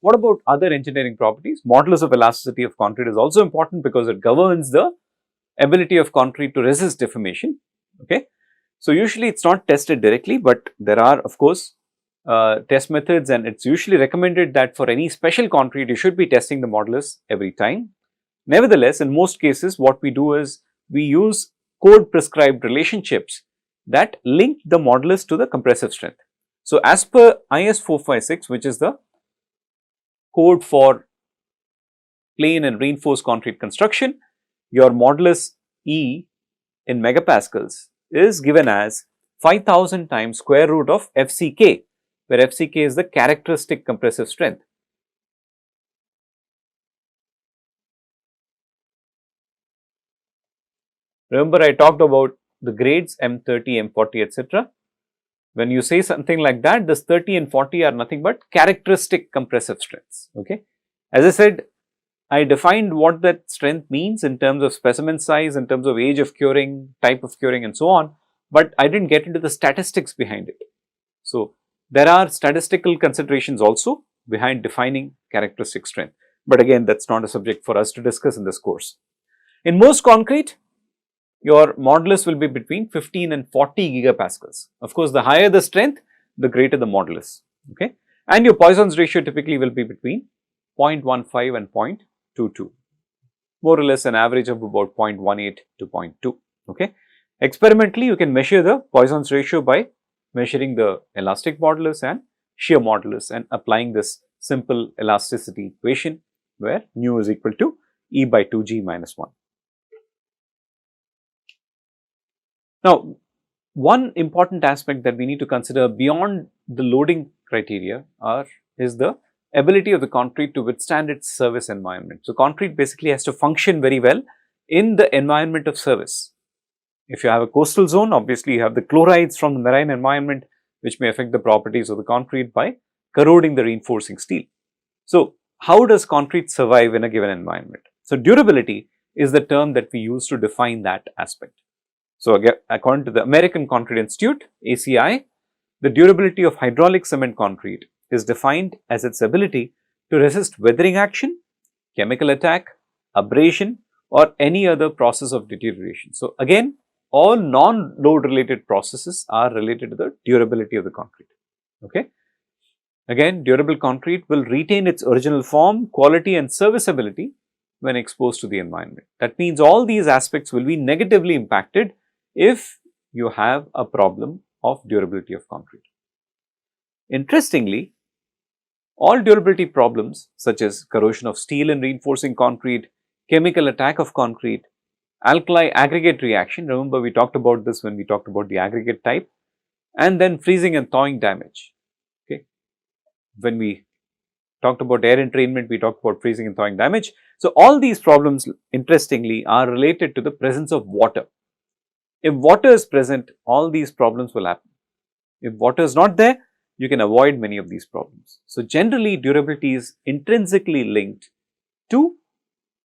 What about other engineering properties? Modulus of elasticity of concrete is also important because it governs the ability of concrete to resist deformation. Okay. So, usually it is not tested directly, but there are of course test methods, and it is usually recommended that for any special concrete you should be testing the modulus every time. Nevertheless, in most cases what we do is we use code prescribed relationships that link the modulus to the compressive strength. So, as per IS 456, which is the code for plain and reinforced concrete construction, your modulus E in megapascals is given as 5000 times square root of FCK, where FCK is the characteristic compressive strength. Remember, I talked about the grades M30, M40, etc. When you say something like that, this 30 and 40 are nothing but characteristic compressive strengths. Okay. As I said, I defined what that strength means in terms of specimen size, in terms of age of curing, type of curing and so on, but I did not get into the statistics behind it. So, there are statistical considerations also behind defining characteristic strength, but again that is not a subject for us to discuss in this course. In most concrete, your modulus will be between 15 and 40 gigapascals. Of course, the higher the strength, the greater the modulus. Okay, and your Poisson's ratio typically will be between 0.15 and 0.22, more or less an average of about 0.18 to 0.2. Okay, experimentally you can measure the Poisson's ratio by measuring the elastic modulus and shear modulus and applying this simple elasticity equation where nu is equal to E by 2g minus 1. Now, one important aspect that we need to consider beyond the loading criteria is the ability of the concrete to withstand its service environment. So, concrete basically has to function very well in the environment of service. If you have a coastal zone, obviously you have the chlorides from the marine environment which may affect the properties of the concrete by corroding the reinforcing steel. So, how does concrete survive in a given environment? So, durability is the term that we use to define that aspect. So, again, according to the American Concrete Institute, ACI, the durability of hydraulic cement concrete is defined as its ability to resist weathering action, chemical attack, abrasion or any other process of deterioration. So, again, all non-load related processes are related to the durability of the concrete. Okay. Again, durable concrete will retain its original form, quality and serviceability when exposed to the environment. That means all these aspects will be negatively impacted if you have a problem of durability of concrete. Interestingly, all durability problems such as corrosion of steel in reinforcing concrete, chemical attack of concrete, alkali aggregate reaction, remember we talked about this when we talked about the aggregate type, and then freezing and thawing damage. Okay. When we talked about air entrainment, we talked about freezing and thawing damage. So, all these problems interestingly are related to the presence of water. If water is present, all these problems will happen. If water is not there, you can avoid many of these problems. So, generally durability is intrinsically linked to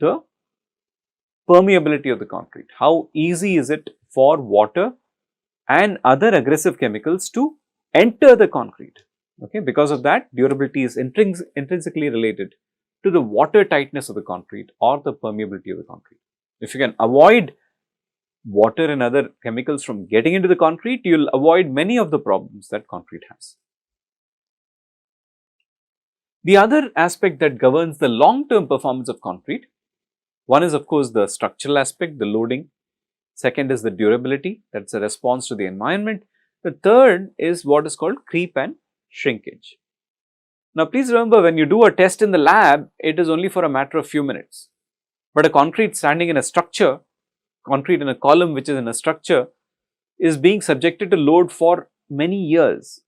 the permeability of the concrete. How easy is it for water and other aggressive chemicals to enter the concrete? Okay, because of that, durability is intrinsically related to the water tightness of the concrete or the permeability of the concrete. If you can avoid water and other chemicals from getting into the concrete, you will avoid many of the problems that concrete has. The other aspect that governs the long-term performance of concrete, one is of course the structural aspect, the loading. Second is the durability, that is a response to the environment. The third is what is called creep and shrinkage. Now, please remember, when you do a test in the lab, it is only for a matter of few minutes, but a concrete standing in a structure, concrete in a column which is in a structure, is being subjected to load for many years.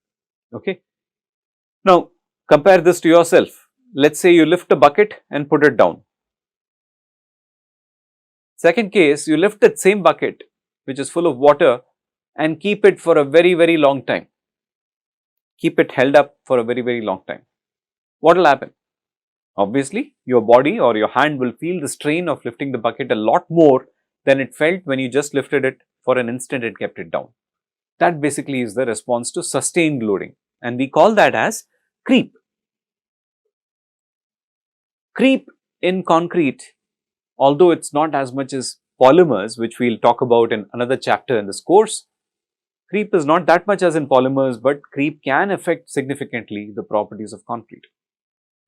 Okay. Now, compare this to yourself. Let us say you lift a bucket and put it down. Second case, you lift that same bucket which is full of water and keep it for a very long time. Keep it held up for a very long time. What will happen? Obviously, your body or your hand will feel the strain of lifting the bucket a lot more than it felt when you just lifted it for an instant and kept it down. That basically is the response to sustained loading, and we call that as creep. Creep in concrete, although it's not as much as polymers, which we'll talk about in another chapter in this course, creep is not that much as in polymers, but creep can affect significantly the properties of concrete.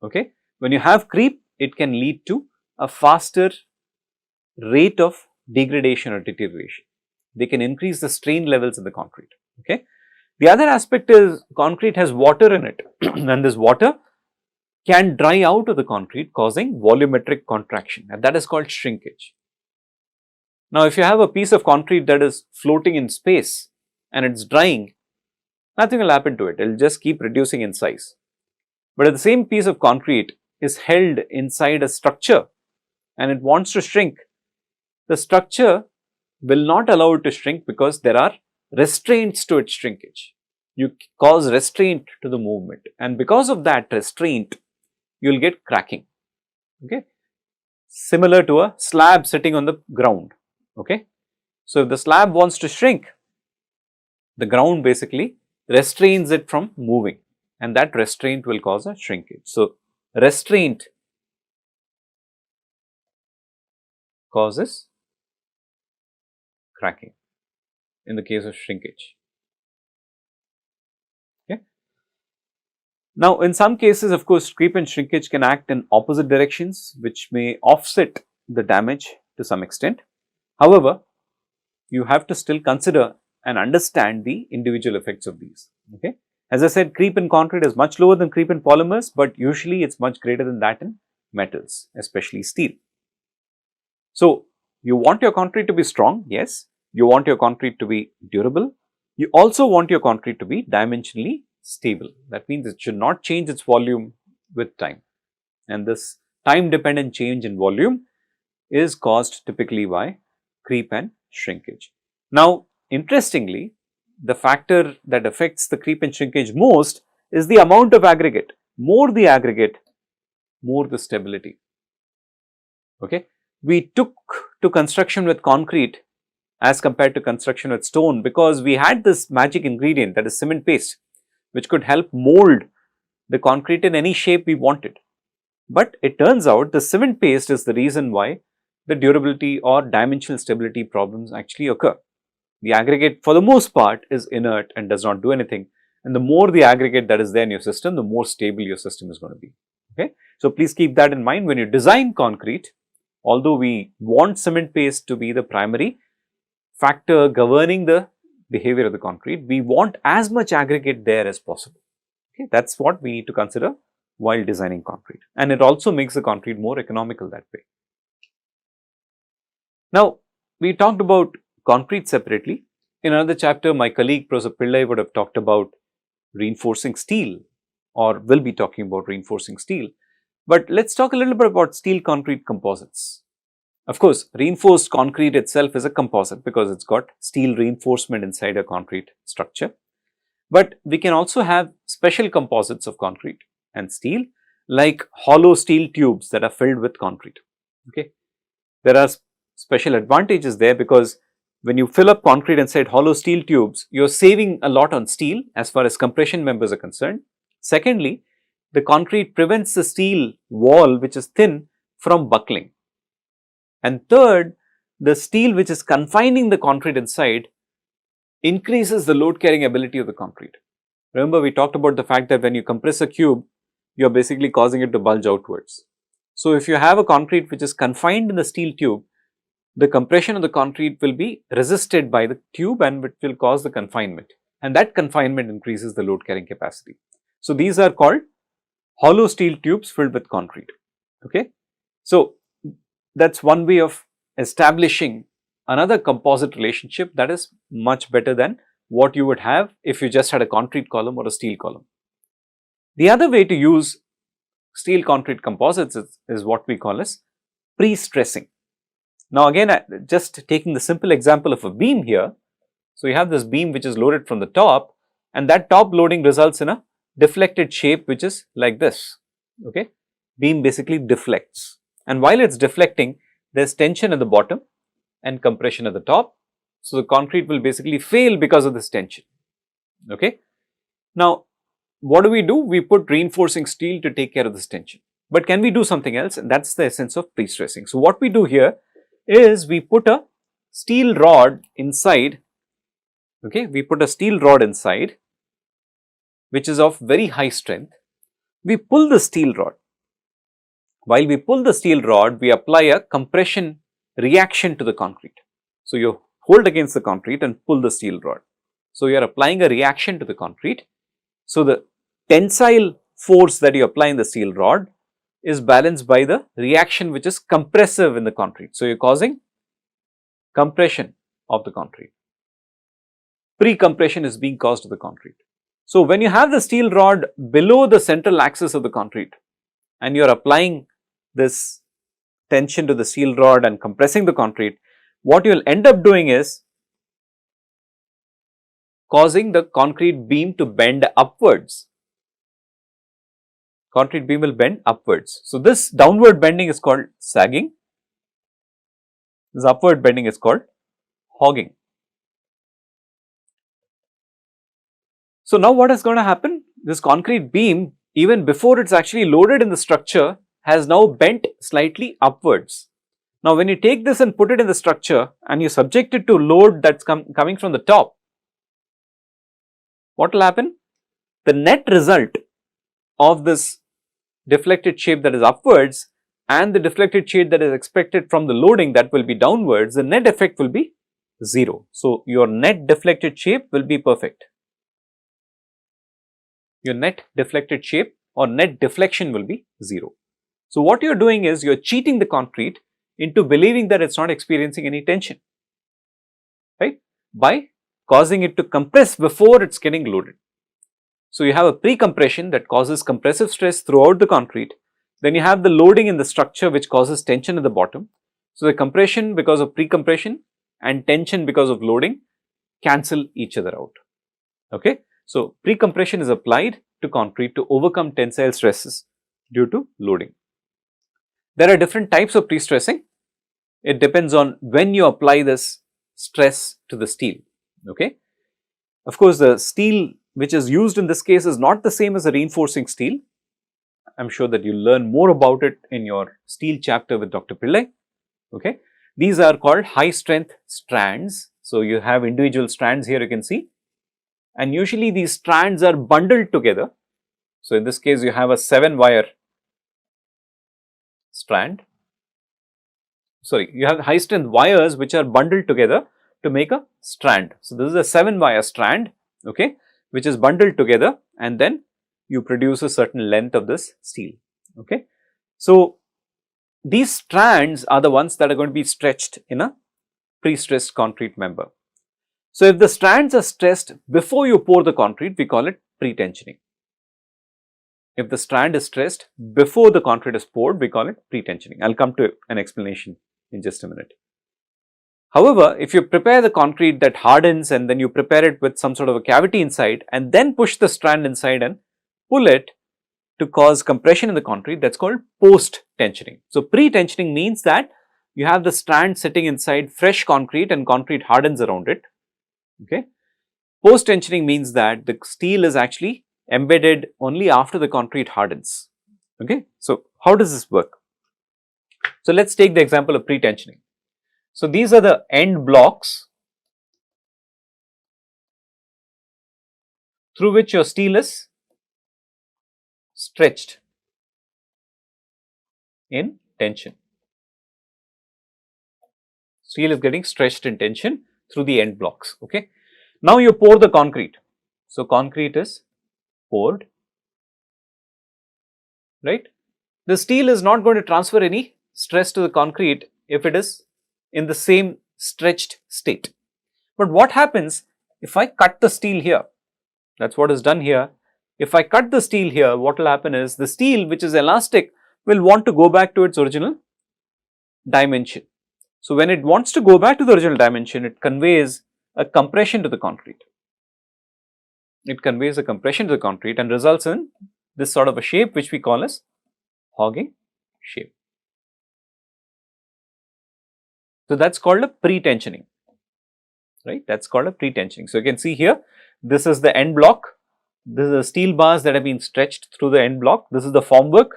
Okay. When you have creep, it can lead to a faster rate of degradation or deterioration. They can increase the strain levels in the concrete. Okay. The other aspect is concrete has water in it and this water can dry out of the concrete, causing volumetric contraction, and that is called shrinkage. Now, if you have a piece of concrete that is floating in space and it's drying, nothing will happen to it, it will just keep reducing in size. But if the same piece of concrete is held inside a structure and it wants to shrink, the structure will not allow it to shrink because there are restraints to its shrinkage. You cause restraint to the movement, and because of that restraint, you will get cracking. Okay, similar to a slab sitting on the ground. Okay, so if the slab wants to shrink, the ground basically restrains it from moving, and that restraint will cause a shrinkage. So, restraint causes cracking in the case of shrinkage. Okay. Now, in some cases, of course, creep and shrinkage can act in opposite directions, which may offset the damage to some extent. However, you have to still consider and understand the individual effects of these. Okay. As I said, creep in concrete is much lower than creep in polymers, but usually it's much greater than that in metals, especially steel. So, you want your concrete to be strong, yes. You want your concrete to be durable. You also want your concrete to be dimensionally stable. That means it should not change its volume with time. And this time dependent change in volume is caused typically by creep and shrinkage. Now, interestingly, the factor that affects the creep and shrinkage most is the amount of aggregate. More the aggregate, more the stability. Okay. We took to construction with concrete as compared to construction with stone because we had this magic ingredient, that is cement paste, which could help mold the concrete in any shape we wanted. But it turns out the cement paste is the reason why the durability or dimensional stability problems actually occur. The aggregate for the most part is inert and does not do anything, and the more the aggregate that is there in your system, the more stable your system is going to be. Okay? So, please keep that in mind when you design concrete. Although we want cement paste to be the primary factor governing the behavior of the concrete, we want as much aggregate there as possible. Okay, that's what we need to consider while designing concrete, and it also makes the concrete more economical that way. Now, we talked about concrete separately. In another chapter, my colleague Professor Pillai would have talked about reinforcing steel, or will be talking about reinforcing steel. But let's talk a little bit about steel concrete composites. Of course, reinforced concrete itself is a composite because it's got steel reinforcement inside a concrete structure. But we can also have special composites of concrete and steel, like hollow steel tubes that are filled with concrete. Okay, there are special advantages there because when you fill up concrete inside hollow steel tubes, you're saving a lot on steel as far as compression members are concerned. Secondly, the concrete prevents the steel wall, which is thin, from buckling. And third, the steel which is confining the concrete inside increases the load carrying ability of the concrete. Remember, we talked about the fact that when you compress a cube, you are basically causing it to bulge outwards. So, if you have a concrete which is confined in the steel tube, the compression of the concrete will be resisted by the tube and it will cause the confinement, and that confinement increases the load carrying capacity. So, these are called hollow steel tubes filled with concrete. Okay. So, that's one way of establishing another composite relationship that is much better than what you would have if you just had a concrete column or a steel column. The other way to use steel concrete composites is what we call as pre-stressing. Now, again, just taking the simple example of a beam here. So, you have this beam which is loaded from the top, and that top loading results in a deflected shape which is like this. Okay, beam basically deflects, and while it's deflecting, there's tension at the bottom and compression at the top. So, the concrete will basically fail because of this tension. Okay. Now, what do? We put reinforcing steel to take care of this tension. but can we do something else? And that's the essence of pre-stressing. So what we do here is we put a steel rod inside, okay, we put a steel rod inside which is of very high strength. We pull the steel rod. While we pull the steel rod, we apply a compression reaction to the concrete. So you hold against the concrete and pull the steel rod. So you are applying a reaction to the concrete. So the tensile force that you apply in the steel rod is balanced by the reaction which is compressive in the concrete. So you are causing compression of the concrete. Pre-compression is being caused to the concrete. So when you have the steel rod below the central axis of the concrete and you are applying this tension to the steel rod and compressing the concrete, what you will end up doing is causing the concrete beam to bend upwards. Concrete beam will bend upwards. So this downward bending is called sagging. This upward bending is called hogging. So now what is going to happen? This concrete beam, even before it's actually loaded in the structure, has now bent slightly upwards. Now when you take this and put it in the structure and you subject it to load that's coming from the top, what will happen? The net result of this deflected shape that is upwards and the deflected shape that is expected from the loading that will be downwards, the net effect will be 0. So your net deflected shape will be perfect. Your net deflected shape or net deflection will be 0. So what you are doing is you are cheating the concrete into believing that it's not experiencing any tension, right, by causing it to compress before it's getting loaded. So you have a pre-compression that causes compressive stress throughout the concrete. Then you have the loading in the structure which causes tension at the bottom. So the compression because of pre-compression and tension because of loading cancel each other out. Okay. So pre-compression is applied to concrete to overcome tensile stresses due to loading. There are different types of pre-stressing. It depends on when you apply this stress to the steel. Okay. Of course, the steel which is used in this case is not the same as a reinforcing steel. I am sure that you learn more about it in your steel chapter with Dr. Pillai. Okay. These are called high strength strands. So you have individual strands here, you can see, and usually these strands are bundled together. So in this case you have a 7-wire strand. Sorry, you have high strength wires which are bundled together to make a strand. So this is a 7-wire strand, okay, which is bundled together, and then you produce a certain length of this steel. Okay. So these strands are the ones that are going to be stretched in a pre-stressed concrete member. So if the strands are stressed before you pour the concrete, we call it pre-tensioning. If the strand is stressed before the concrete is poured, we call it pre-tensioning. I'll come to an explanation in just a minute. However, if you prepare the concrete that hardens and then you prepare it with some sort of a cavity inside and then push the strand inside and pull it to cause compression in the concrete, that's called post-tensioning. So pre-tensioning means that you have the strand sitting inside fresh concrete and concrete hardens around it. Okay. Post-tensioning means that the steel is actually embedded only after the concrete hardens. Okay. So how does this work? So let's take the example of pre-tensioning. So these are the end blocks through which your steel is stretched in tension. Steel is getting stretched in tension through the end blocks. Okay. Now you pour the concrete. So concrete is poured, right. The steel is not going to transfer any stress to the concrete if it is in the same stretched state. But what happens if I cut the steel here? That's what is done here. If I cut the steel here, what will happen is the steel, which is elastic, will want to go back to its original dimension. So when it wants to go back to the original dimension, it conveys a compression to the concrete. It conveys a compression to the concrete and results in this sort of a shape which we call as hogging shape. So that's called a pre-tensioning, right? That's called a pre-tensioning. So you can see here, this is the end block. This is the steel bars that have been stretched through the end block. This is the formwork.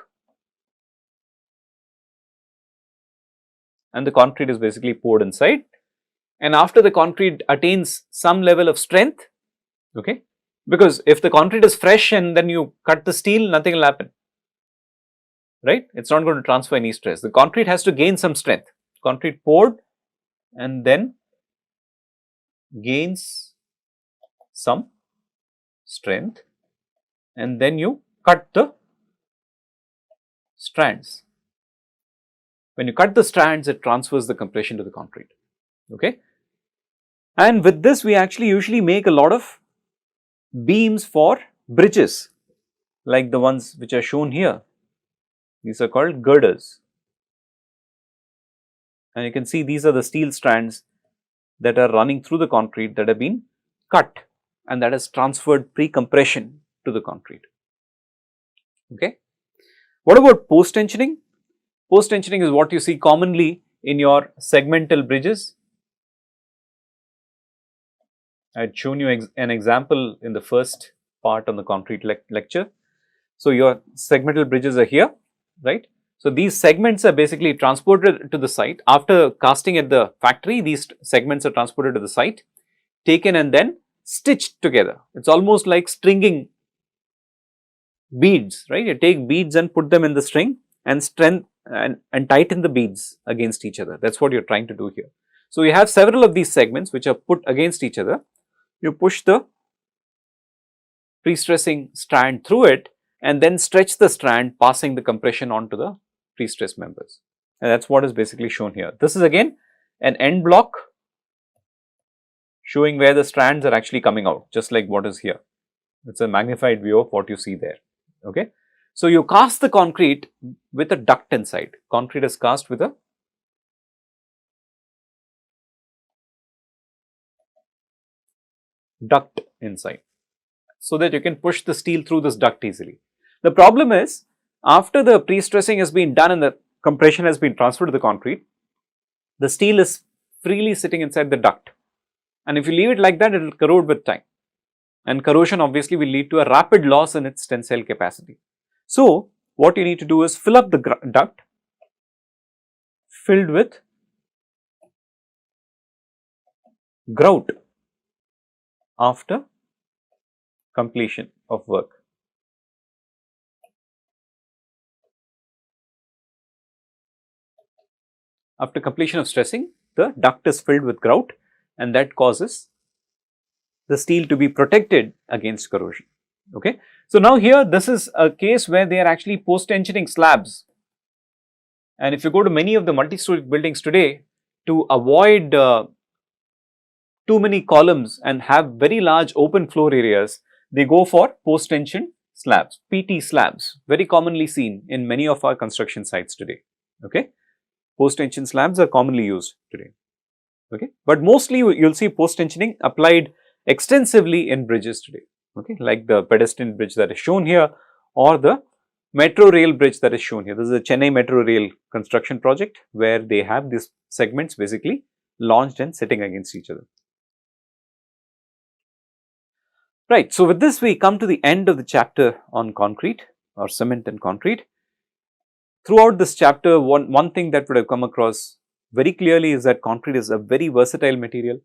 and the concrete is basically poured inside. And after the concrete attains some level of strength, okay, because if the concrete is fresh and then you cut the steel, nothing will happen, right? It's not going to transfer any stress. The concrete has to gain some strength. Concrete poured and then gains some strength, and then you cut the strands. When you cut the strands, it transfers the compression to the concrete, okay. And with this, we actually usually make a lot of beams for bridges, like the ones which are shown here. These are called girders, and you can see these are the steel strands that are running through the concrete that have been cut, and that has transferred pre-compression to the concrete, okay. What about post tensioning? Post tensioning is what you see commonly in your segmental bridges. I had shown you an example in the first part on the concrete lecture. So, your segmental bridges are here, right. So, these segments are basically transported to the site. After casting at the factory, these segments are transported to the site, taken and then stitched together. It is almost like stringing beads, right. You take beads and put them in the string and tighten the beads against each other. That is what you are trying to do here. So, you have several of these segments which are put against each other. You push the pre-stressing strand through it and then stretch the strand, passing the compression onto the pre-stressed members, and that is what is basically shown here. This is again an end block showing where the strands are actually coming out, just like what is here. It is a magnified view of what you see there, okay. So, you cast the concrete with a duct inside. Concrete is cast with a duct inside, so that you can push the steel through this duct easily. The problem is, after the pre-stressing has been done and the compression has been transferred to the concrete, the steel is freely sitting inside the duct, and if you leave it like that, it will corrode with time, and corrosion obviously will lead to a rapid loss in its tensile capacity. So, what you need to do is fill up the duct filled with grout after completion of work. After completion of stressing, the duct is filled with grout, and that causes the steel to be protected against corrosion, okay. So, now here this is a case where they are actually post tensioning slabs, and if you go to many of the multi-story buildings today, to avoid too many columns and have very large open floor areas, they go for post tension slabs, PT slabs, very commonly seen in many of our construction sites today, okay. Post tension slabs are commonly used today, okay, but mostly you will see post tensioning applied extensively in bridges today, okay, like the pedestrian bridge that is shown here, or the metro rail bridge that is shown here. This is a Chennai metro rail construction project where they have these segments basically launched and sitting against each other. Right. So, with this we come to the end of the chapter on concrete or cement and concrete. Throughout this chapter, one thing that would have come across very clearly is that concrete is a very versatile material.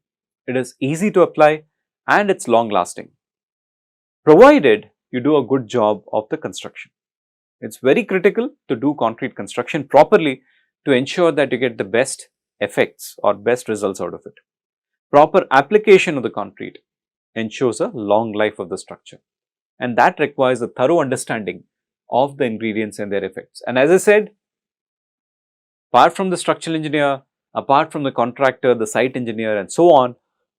It is easy to apply and it is long lasting, provided you do a good job of the construction. It is very critical to do concrete construction properly to ensure that you get the best effects or best results out of it. Proper application of the concrete ensures a long life of the structure, and that requires a thorough understanding of the ingredients and their effects. And as I said, apart from the structural engineer, apart from the contractor, the site engineer and so on,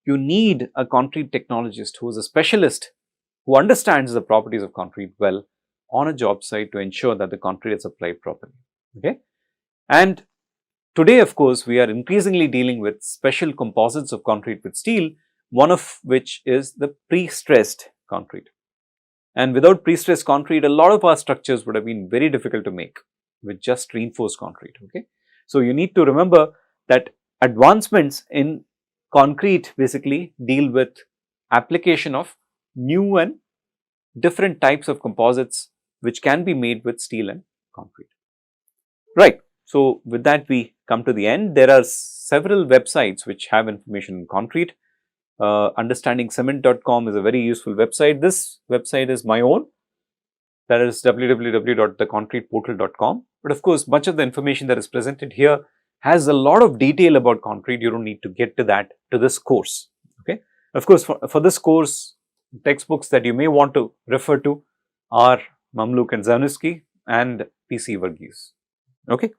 you need a concrete technologist who is a specialist who understands the properties of concrete well on a job site to ensure that the concrete is applied properly, okay. And today, of course, we are increasingly dealing with special composites of concrete with steel, one of which is the pre-stressed concrete. And without pre-stressed concrete, a lot of our structures would have been very difficult to make with just reinforced concrete, okay. So, you need to remember that advancements in concrete basically deal with application of new and different types of composites which can be made with steel and concrete, right. So, with that we come to the end. There are several websites which have information in concrete. Understandingcement.com is a very useful website. This website is my own, that is www.theconcreteportal.com. But of course, much of the information that is presented here has a lot of detail about concrete. You don't need to get to that to this course. Okay. Of course, for this course, textbooks that you may want to refer to are Mamluk and Czarnecki and P.C. Varghese. Okay.